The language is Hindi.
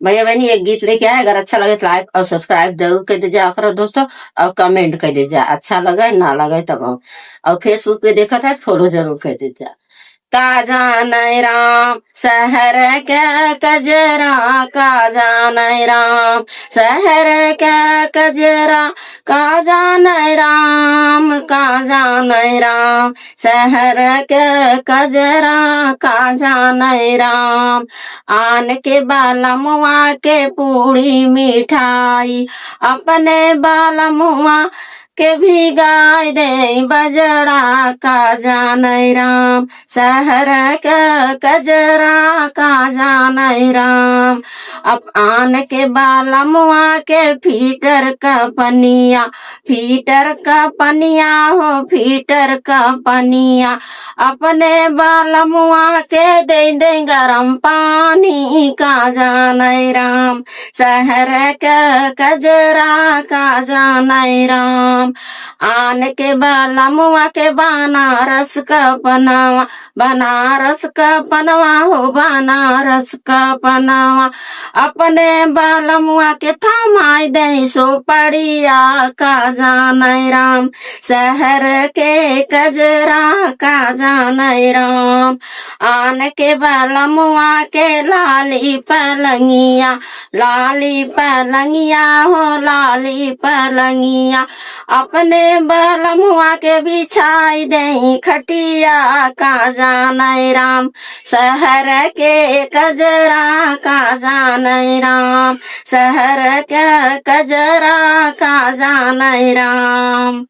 भैया बहनी एक गीत लेके आए, अगर अच्छा लगे तो लाइक और सब्सक्राइब जरूर कर दीजिए करो दोस्तों। और कमेंट कर दीजिए, अच्छा लगे ना लगे तब और फेसबुक पे देखा था फॉलो जरूर कर दीजिए। का जाने राम शहर के कजरा, का जाने राम शहर के कजरा, का जाने राम, का जाने राम शहर के कजरा, का जाने राम। आन के बाला मुआ के पूरी मिठाई, अपने बाला मुआ के भी गाय दे बजड़ा, का जाने राम शहर के कजरा, का जाने राम। अब आन के बाला मुआ के फीटर का पनिया, फीटर का पनिया हो फीटर का पनिया, अपने बाला मुआ के दे गरम पानी, का जाने राम शहर के कजरा, का जाने राम। आन के बाला मुआ के बनारस का पनावा, बनारस का पनवा हो बनारस का पनवा, अपने बाला मुआ के थमाई दे सो पड़िया, का जाने राम शहर के कजरा, का जाने राम। आन के बाला मुआ के लाली पलंगिया, लाली पलंगिया हो लाली पलंगिया, अपने बाला मुआ के बिछाई दे खटिया, का जाने राम शहर के कजरा, का जाने राम शहर के कजरा, का जाने राम।